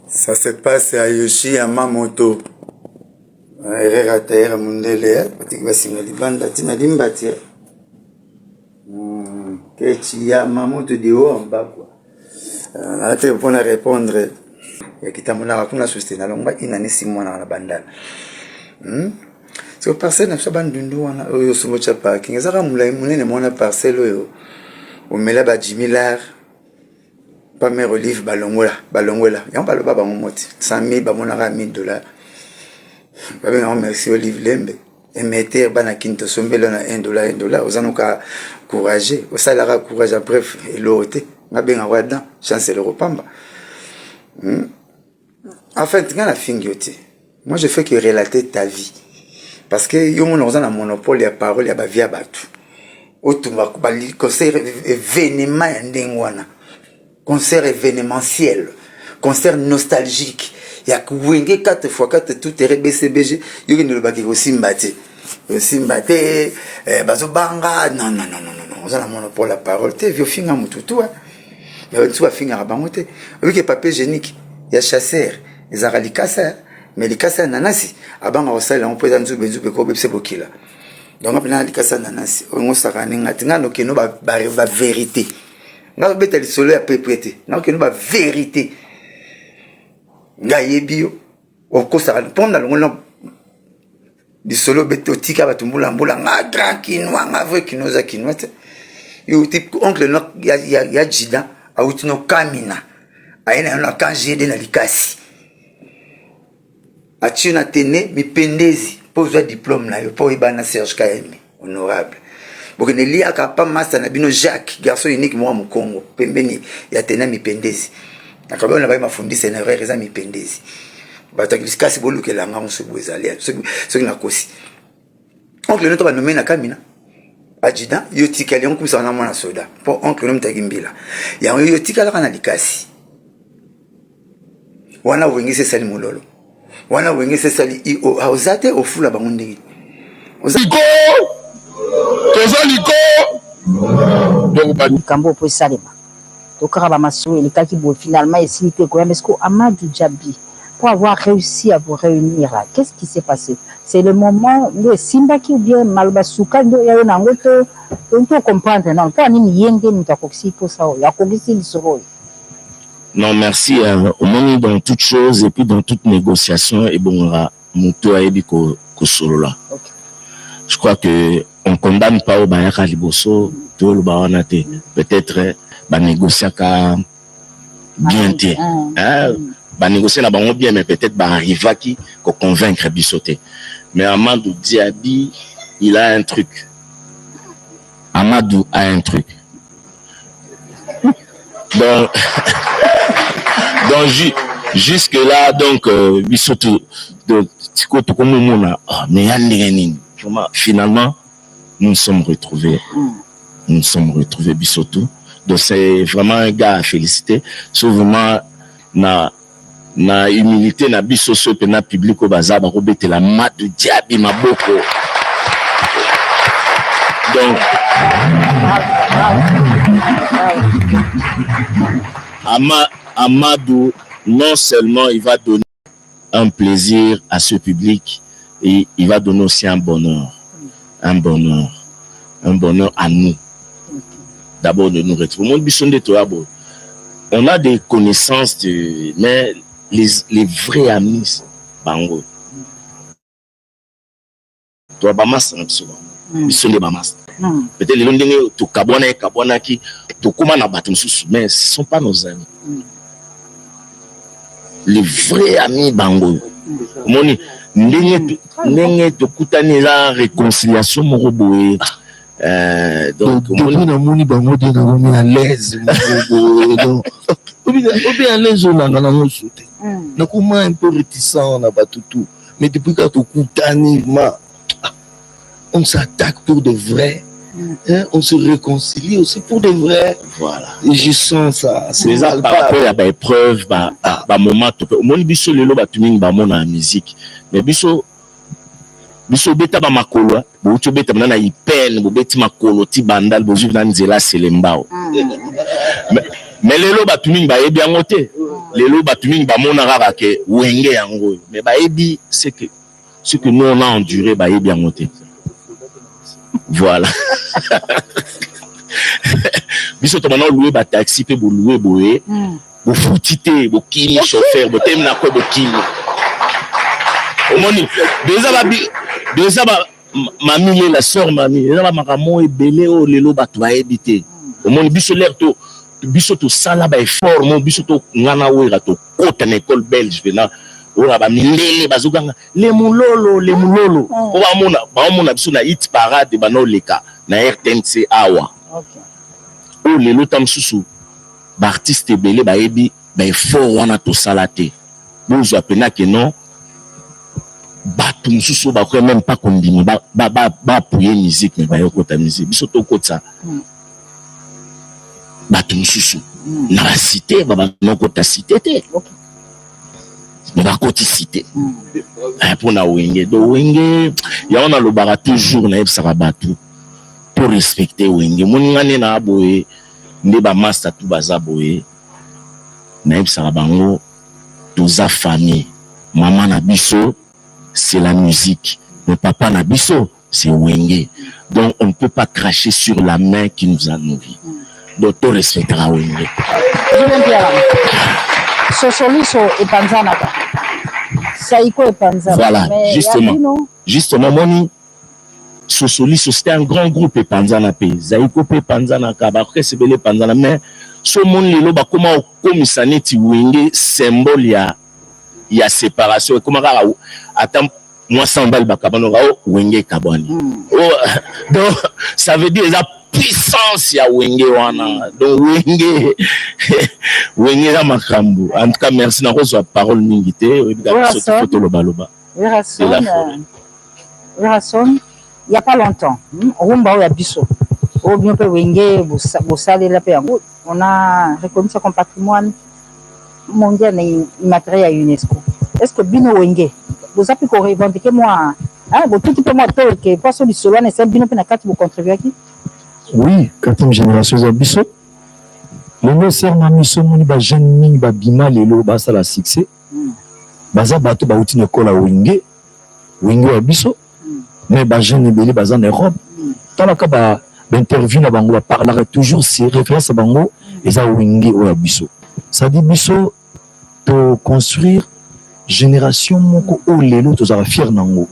Ça se passe à Yoshi Yamamoto. Erreur à terre, Mundele, Patik Bassinga Libanda, Tina Limbati. Kechi Yamamoto de haut en bas, quoi. Là, tu peux répondre. Il y a qui t'a montré qu'on a soutenu la longue, il n'a ni 6 mois dans la bandale. C'est que parcelle n'a pas bandundu, on a eu ce mot de parking. Ça a moulé, mon parcelle, au Mela Badjimilar. Pas mes reliefs, balongola. Il y a pas le baba mon mot. 100 000, bah, mon ara $1000. Pas bien, merci Olive Lembe. Et mettez, bana kinto sombelo na $1. Aux anoka courageux. Au salaire courage après, et l'autre. Ma bien, à dedans, chance le repamba. En fait, quand la fin moi je fais que relater ta vie. Parce que yo mon a un monopole, il y a parole, il y a vie à battu. Autrement, concert événement ndengwana. Concert événementiel, concert nostalgique. Il y a que 4x4 tout est BCBG. Il y a le Simbate. Simbate, Bazobanga. Non. On a un monopole la parole. Tu vieux finger mututu. Il y a un finger à bangote. Oui, que papier génique. Il y a chasseur. Ils ont les casseurs. Mais les casseurs nanasi. Abang au sel, on peut dans le benzo beko bepse bokila. Donc après les casseurs nanasi. On s'est ramené. Maintenant, nous qui nous ba vérité. Nga beta li solo ya pépété na ke no ba vérité nga yebio o ko sa ponda longo di solo beta tika batumbula mbula nga tranquille nga vrai kinoza kinwate yo type oncle no ya jida awutino kamina aina na kanjede na likasi achina tene mipendezi poza diplôme na yo po ibana Serge KM honorable. Porque neli akapa master na bino Jacques garçon unique moi mu Congo pembeni ya tena mipendezi akaba na ba mafundisi na reza mipendezi batakisi boluke la ngam so bozali so na kosi oncle no to ba nomena kamina ajida yo tikali on kumisa na mwana soda po oncle no mtakimbila ya yo tikala kana likasi wana wengise sali mololo wana wengise sali io hauzate ofula bangundi oziko donc Kambo pour Salema donc Karabamassou et les cas qui vont finalement essayer de quoi mais ce que Amadou Djabi pour avoir réussi à vous réunir qu'est-ce qui s'est passé c'est le moment le Simba qui vient Malbasuka il y a un angle on peut comprendre non pas ni yenge ni takoksi pour ça il y a koksi le soro. Non merci au moment dans toute chose et puis dans toute négociation et bon moto ayebi ko solo là. Je crois que on condamne pas au Bayaka Liboso, tout le Baranate. Peut-être, négocier qu'à bien dire. Négocier là-bas bien, mais peut-être, arriver à qui, qu'on convaincre Bissoté. Mais Amadou Diaby, il a un truc. Amadou a un truc. Donc, jusque là, donc, Bissoté, donc, finalement, nous nous sommes retrouvés. Bissotou. Donc c'est vraiment un gars à féliciter. C'est vraiment na humilité, na bisoso, na public au bazar, na robete la mat de Diaby Maboko. Donc, Amadou, non seulement il va donner un plaisir à ce public, et il va donner aussi un bonheur à nous. D'abord de nous retrouver. On a des connaissances, mais les vrais amis, bango. Toi, bamas, peut-être les gens qui kabona qui mais ce ne sont pas nos amis. Les vrais amis bango. N'enge to kutani la réconciliation moroboé donc on a moni bango de na à l'aise donc on est à l'aise on a na sauté na comment un peu réticent on a pas tout mais depuis que to kutani on s'attaque pour de vrai on se réconcilie aussi pour de vrai voilà et je sens ça c'est ça après il y a des épreuves moment moni biso lelo batumingi ba mona musique mais biso beta ba makolo bo to beta na ipene bo beti makolo ti bandal bo jivna nzela selembao mais lelo batumingi ba yebi angote lelo batumini bamona kaka ke wenge yango mais bayebi c'est que nous on a enduré bayebi yango te voilà biso to bana louer ba taxi pe bo louer boye bo futite bo kini chauffeur bo temna ko bo kini omoni déjà ba mamie la sœur mamie eza ba makamo ebele o lelo bato bayebi te omoni biso l'air to biso to sala ba effort mo biso to ngana wera to kota na école belge pena ora ba mindele bazoganga le mulolo o ba mona biso na hit parade ba no leka na RTNC awa o lelo tam susu ba artiste ebele ba yebi ba effort wana to sala te bozo apena ke non bato mususu ba ko même pas kombini ba appuyer musique mais ba yokota musique biso to kota bato mususu na ba cité ba nokota cité te mais ba koti cité pour na wenge do wenge ya on a le bara toujours na ebsaka bato pour respecter wenge moningane na boye nde ba master tout baza boye na ebsaka bango toza famille maman na biso c'est la musique le papa na biso c'est wenge donc on ne peut pas cracher sur la main qui nous a nourris donc on respectera wenge Sosoliso et Panzanaka. Saïko et Panzanaka. Voilà, justement, Moni, Sosoliso, c'était un grand groupe et Panzanaka. Saïko et Panzanaka, après c'est belé Panzanaka, mais ce monde lelo ba comment comme ça n'est wenge symbole ya séparation comment attends moi 100 balles ba kabano wenge kabani. Donc ça veut dire la puissance ya wenge wana donc wenge la makambu en tout cas merci na ko parole mingi te photo loba Rason il y a pas longtemps rumba ya biso au bien que wenge bosale la pe on a reconnu ça comme patrimoine mondial et immatériel à UNESCO. Est-ce que bino wenge vous avez pu revendiquer moi hein bon tout peu moi que personne du solo c'est bino pe na carte vous contribuer qui. Oui, 4e génération Zabiso. Le nom sert na miso moni ba jeune mingi ba bima lelo ba sala succès. Baza bato ba uti nekola wenge wa biso. Mais ba jeune ebele baza na Europe. Talaka ba interview na bango ba parler toujours c'est référence à bango eza wenge wa biso. Ça dit biso to construire génération moko o lelo to za fier nango.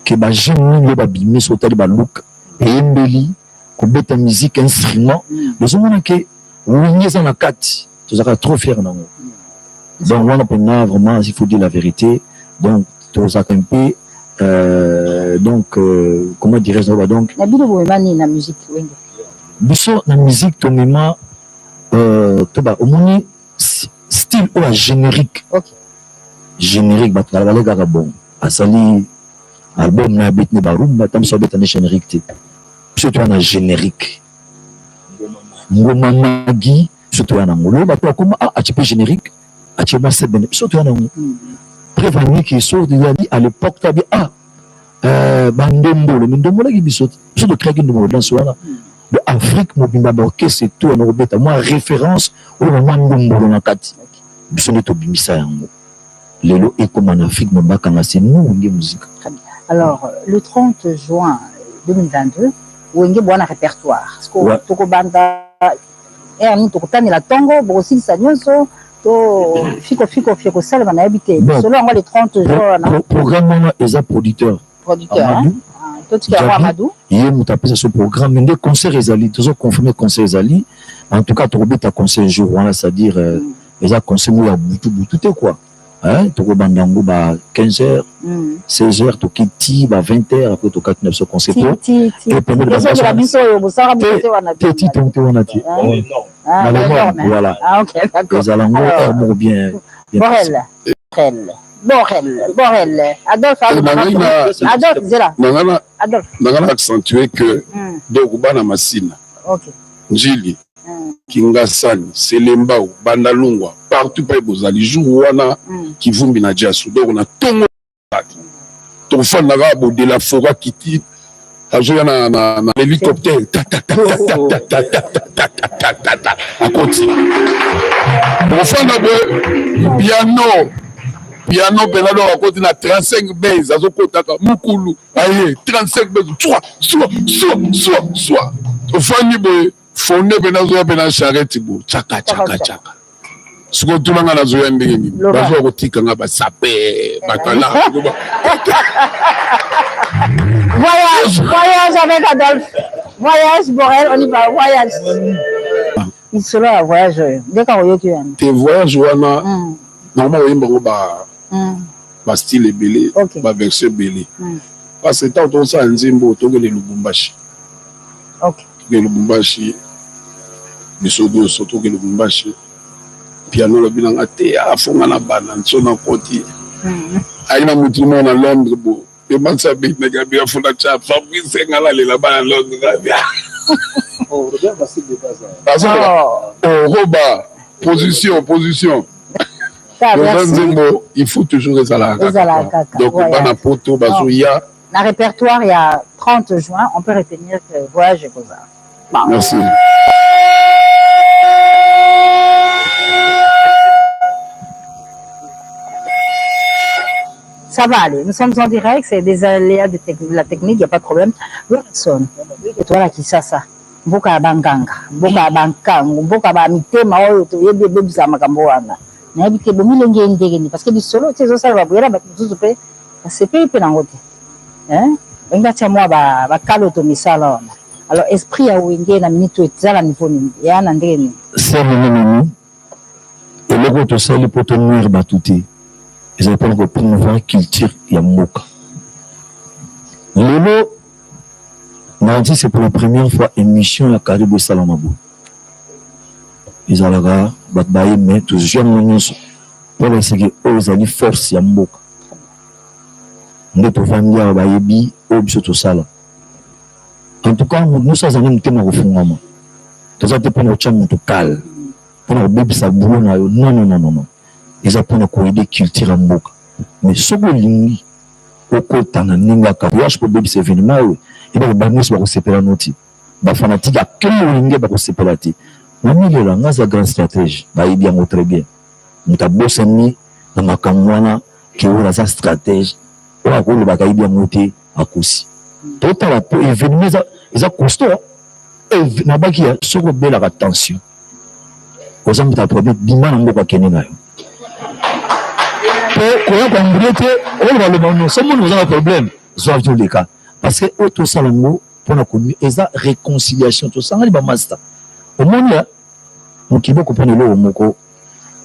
Que ba jeune mingi ba bima so tali ba look et embeli beta musique instrument les hommes que wenge za na kati tu seras trop fier nango donc on a vraiment il faut dire la vérité donc tu seras un peu donc comment dirais-je donc na bino bo mani na musique wenge biso na musique to mema to ba omoni style ou générique générique ba la balega bon asali album na bit ne ba rumba tam so beta ne générique surtout un générique. Ngoma magi surtout un ngolo ba to comme a petit peu générique a tu c'est ben surtout un ngolo prévenir qui sort de la vie à l'époque tu dit bandombo le ndombo la qui biso surtout créer une ndombo dans soana de Afrique mobimba borké c'est tout en robeta moi référence au ndombo na kati biso ne to bimisa yango lelo et comme en Afrique mobaka na c'est nous ngi musique. Alors le 30 juin 2022 wenge bwana répertoire toko banda erni toko tani la tongo brosil sa nyonso to fiko sala bana habité selon moi les 30 jours programme eza producteur hein to tika Amadou yé mutapesa ce programme ndé concert ezali toujours confirmer concert ezali en tout cas to beta concert jour voilà c'est-à-dire eza concert ya butu te quoi hein toko bandango ba 15h 16h to kiti ba 20h après to 49 ce concert et pendant la biso yo sara biso wana ti wana ti voilà ah OK d'accord les alango bien Borel Adolphe Zela nangana accentuer que donc bana masina OK njili Kingasani, Selembao, Bandalungwa, partout près bozali jour wana qui vumbi na jasu donc on a tongo ton fan na de la forêt qui azoya na hélicoptère akoti ofanda boye piano mpena do akoti na 35 bas azokotaka mokulu aye 35 bas swa ofandi boye fonde mpena azoya mpena charrette bo chaka siko tulanga nazoya ndenge nini bazoya kotikanga basape batala Voyage avec Adolphe. Voyage, Borel, on y va, voyage. Il sera à voyage. Dès qu'on voyage, tes voyages, normalement, on va style belé, va verser belé. Parce que tant qu'on s'en zimbo, on le Lubumbashi. Ok. Le Lubumbashi, le Sodo, surtout que le Lubumbashi. Piano, le bilan à thé, à fond, à la banane, son en côté. Aïna Moutimon à Londres, beau. Et man sabi nega bien fou la chap Fabrice ngala le la ba Londres bien. Oh Robert va se dépasser. Roba position. Il faut toujours les ala. Donc bana poto bazoya. La répertoire il y a 30 juin, on peut retenir que voyage et cosa. Merci. Ça va aller. Nous sommes en direct, c'est des aléas de la technique, il n'y a pas de problème. Wilson, et toi là qui ça, Mboka Banganga, Mboka Bankango, Mboka Bamitema, Oyo, Bebza Makamboana. N'habitez pas millennium ndegeni parce que du solo, tu sais, ça va bouillir, c'est pas peu dans côté. Hein? Engati moi ba kalo to misala. Alors esprit ya wenge na minute ezala niveau ni ya na ndegeni. C'est le et le goto sali poto noir batuté. Ils ont pas promouvoir culture ya mboka. Lelo Nandi c'est pour la première fois émission la Caribou Salamabo. Ils allaient battre mais toujours nous pour essayer aux amis force ya mboka. Nous vandia bayebi obiso to sala. En tout cas nous ça zangi mutema kufungama. Tozate pona chamu to kal. Pona bebi sa boulona yo non. Ils apprennent à aider culture en mboka. Mais ce que l'ingli, au côté de n'inga voyage pour bébi événement, il va bannis va séparer noti. Ba fanatique à quel l'ingli va séparer. Mami le langage a grande stratégie. Ba il bien très bien. Muta bosani na makamwana qui aura sa stratégie. On a le bagaille bien monté à cousi. Total pour événement ils a costaud. Et na baki ya soko bela attention. Aux hommes ta problème bima na mboka kenena. On va le moment, seulement nous avons un problème, soit tous les cas. Parce que auto salango, pour la commune, et ça réconciliation, tout ça, on va master. Au monde là, on qui veut comprendre le moko,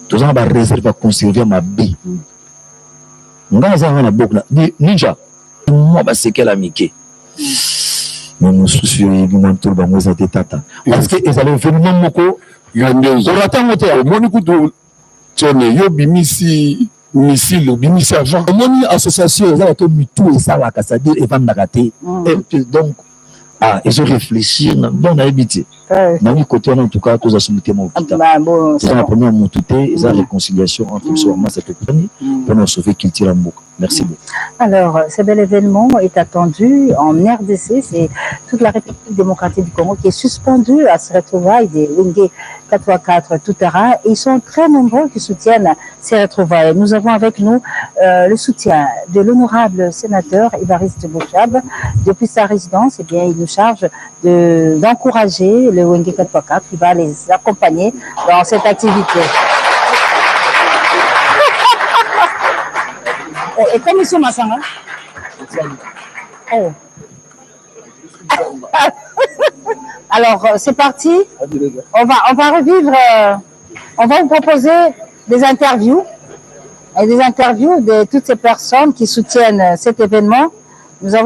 tout ça va réserver à conserver ma vie. On va avoir un boucle là, ninja, moi va c'est quelle amitié. Mais nous soucions évidemment tout le monde à des tata. Parce que ils allaient venir moko, il y a deux. On attend moteur. Mon écoute, tu es yo bimisi. Missile avant. Mon association, ils ont mis tout et ça, c'est-à-dire Evan Nagate. Et donc, ils ont réfléchi, bon, habité. Dans côté, en tout cas, tous les soumis mon c'est la première montée, ils ont réconciliation entre eux, cette compagnie, pour nous sauver culture en boucle. Merci beaucoup. Alors, ce bel événement est attendu en RDC, c'est toute la République démocratique du Congo qui est suspendue à ce retrouvailles des Wenge 4x4 tout terrain. Et ils sont très nombreux qui soutiennent ces retrouvailles. Nous avons avec nous le soutien de l'honorable sénateur Évariste Bouchab. Depuis sa résidence, eh bien, il nous charge d'encourager le Wenge 4x4 qui va les accompagner dans cette activité. Et comme M. Massanga. Oh. Alors, c'est parti. On va revivre, on va vous proposer des interviews de toutes ces personnes qui soutiennent cet événement. Nous avons